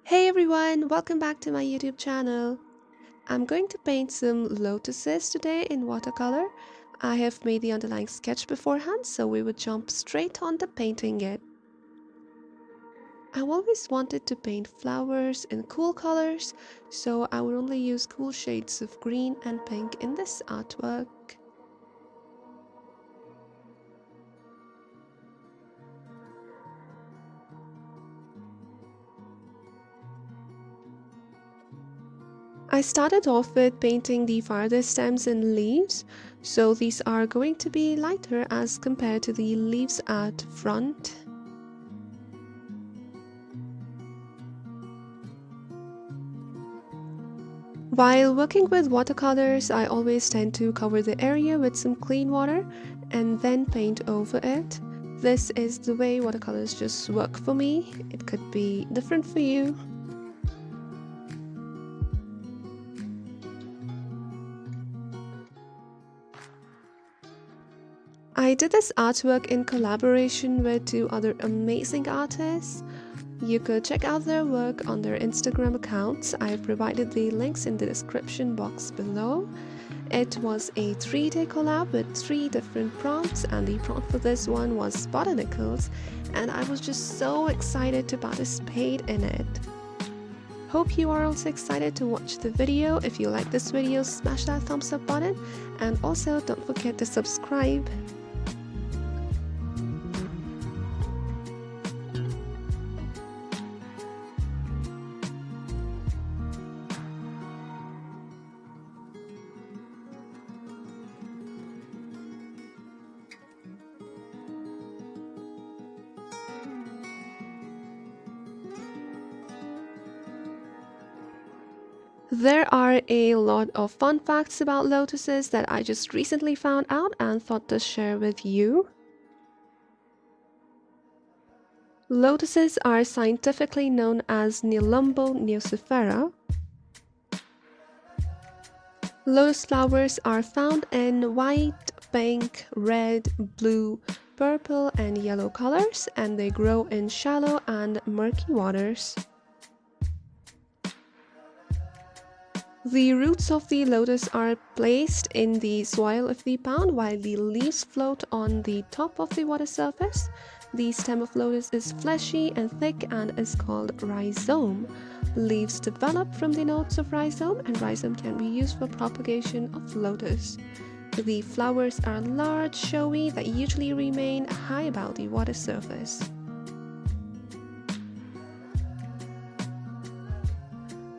Hey everyone, welcome back to my YouTube channel. I'm going to paint some lotuses today in watercolor. I have made the underlying sketch beforehand, so we would jump straight on to painting it. I've always wanted to paint flowers in cool colors, so I would only use cool shades of green and pink in this artwork. I started off with painting the farthest stems and leaves, so these are going to be lighter as compared to the leaves at front. While working with watercolors, I always tend to cover the area with some clean water and then paint over it. This is the way watercolors just work for me. It could be different for you. I did this artwork in collaboration with two other amazing artists. You could check out their work on their Instagram accounts. I have provided the links in the description box below. It was a 3-day collab with 3 different prompts, and the prompt for this one was Botanicals, and I was just so excited to participate in it. Hope you are also excited to watch the video. If you like this video, smash that thumbs up button, and also don't forget to subscribe. There are a lot of fun facts about lotuses that I just recently found out and thought to share with you. Lotuses are scientifically known as Nelumbo nucifera. Lotus flowers are found in white, pink, red, blue, purple, and yellow colors, and they grow in shallow and murky waters. The roots of the lotus are placed in the soil of the pond while the leaves float on the top of the water surface. The stem of lotus is fleshy and thick and is called rhizome. Leaves develop from the nodes of rhizome, and rhizome can be used for propagation of lotus. The flowers are large, showy, that usually remain high above the water surface.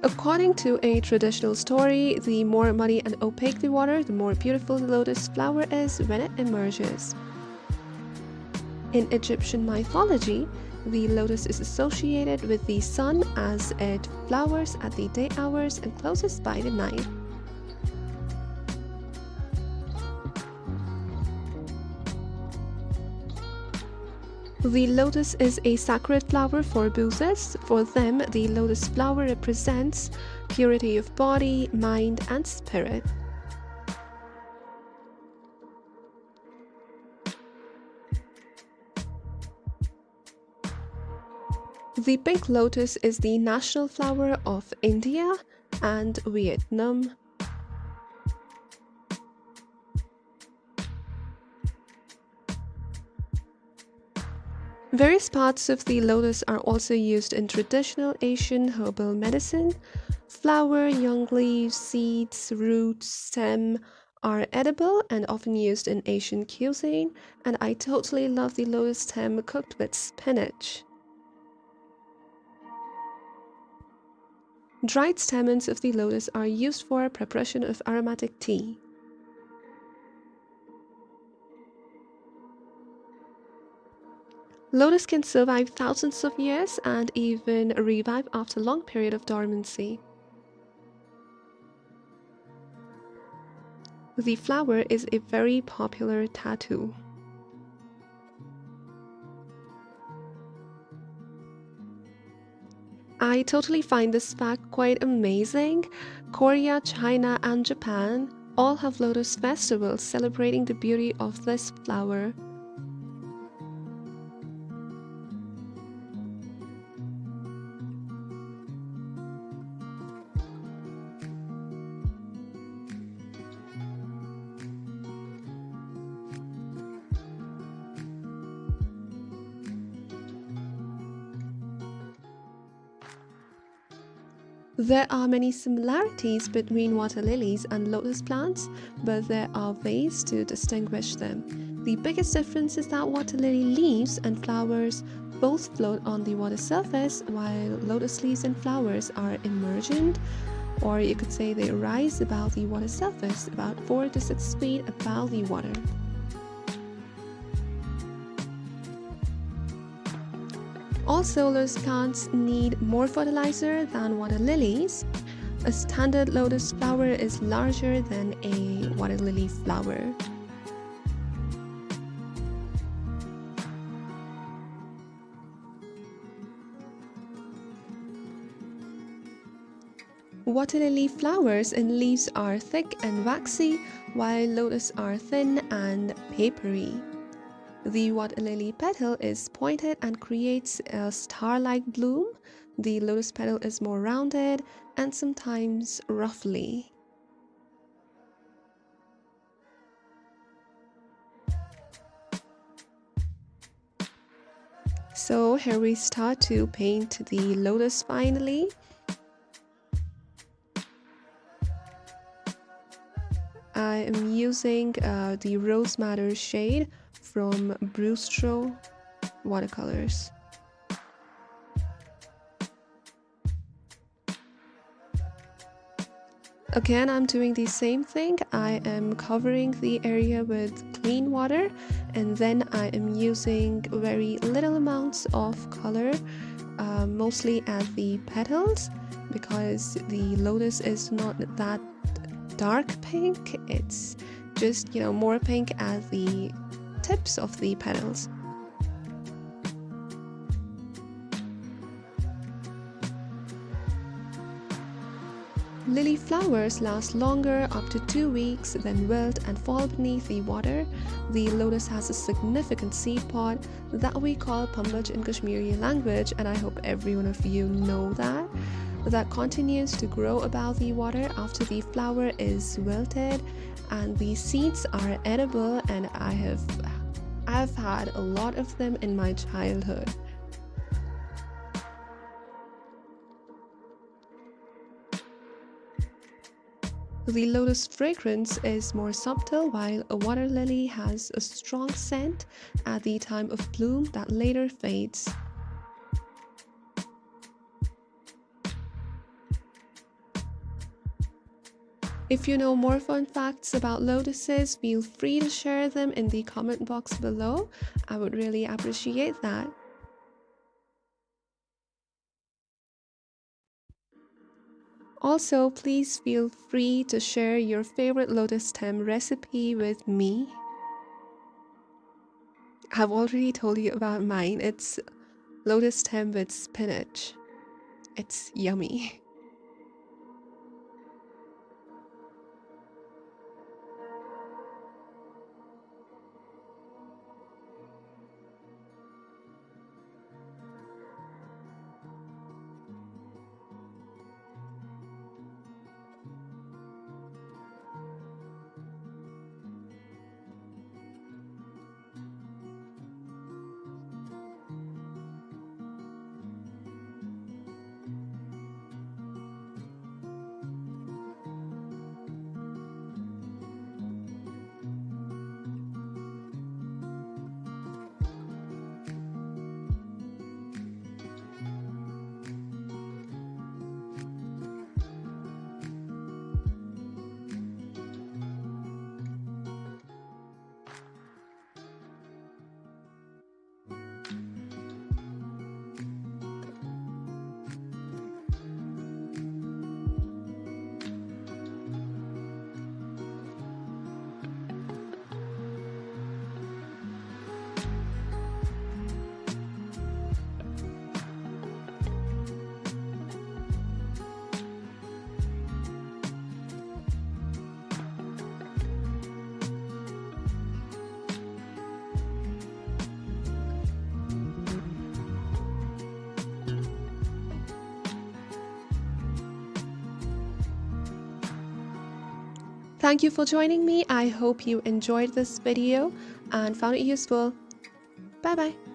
According to a traditional story, the more muddy and opaque the water, the more beautiful the lotus flower is when it emerges. In Egyptian mythology, the lotus is associated with the sun as it flowers at the day hours and closes by the night. The lotus is a sacred flower for Buddhists. For them, the lotus flower represents purity of body, mind, and spirit. The pink lotus is the national flower of India and Vietnam. Various parts of the lotus are also used in traditional Asian herbal medicine. Flower, young leaves, seeds, roots, stem are edible and often used in Asian cuisine, and I totally love the lotus stem cooked with spinach. Dried stamens of the lotus are used for preparation of aromatic tea. Lotus can survive thousands of years and even revive after a long period of dormancy. The flower is a very popular tattoo. I totally find this fact quite amazing. Korea, China, and Japan all have lotus festivals celebrating the beauty of this flower. There are many similarities between water lilies and lotus plants, but there are ways to distinguish them. The biggest difference is that water lily leaves and flowers both float on the water surface, while lotus leaves and flowers are emergent, or you could say they rise above the water surface, about 4 to 6 feet above the water. Also, lotus plants need more fertilizer than water lilies. A standard lotus flower is larger than a water lily flower. Water lily flowers and leaves are thick and waxy, while lotus are thin and papery. The water lily petal is pointed and creates a star-like bloom. The lotus petal is more rounded and sometimes roughly. So here we start to paint the lotus finally. I am using the Rose Madder shade from Brustro Watercolors. Again, I'm doing the same thing. I am covering the area with clean water, and then I am using very little amounts of color, mostly at the petals, because the lotus is not that dark pink. It's just, more pink at the tips of the petals. Lily flowers last longer, up to 2 weeks, then wilt and fall beneath the water. The lotus has a significant seed pod that we call pumbaj in Kashmiri language, and I hope every one of you know that continues to grow above the water after the flower is wilted, and the seeds are edible, and I've had a lot of them in my childhood. The lotus fragrance is more subtle, while a water lily has a strong scent at the time of bloom that later fades. If you know more fun facts about lotuses, feel free to share them in the comment box below. I would really appreciate that. Also, please feel free to share your favorite lotus stem recipe with me. I've already told you about mine. It's lotus stem with spinach. It's yummy. Thank you for joining me. I hope you enjoyed this video and found it useful. Bye bye.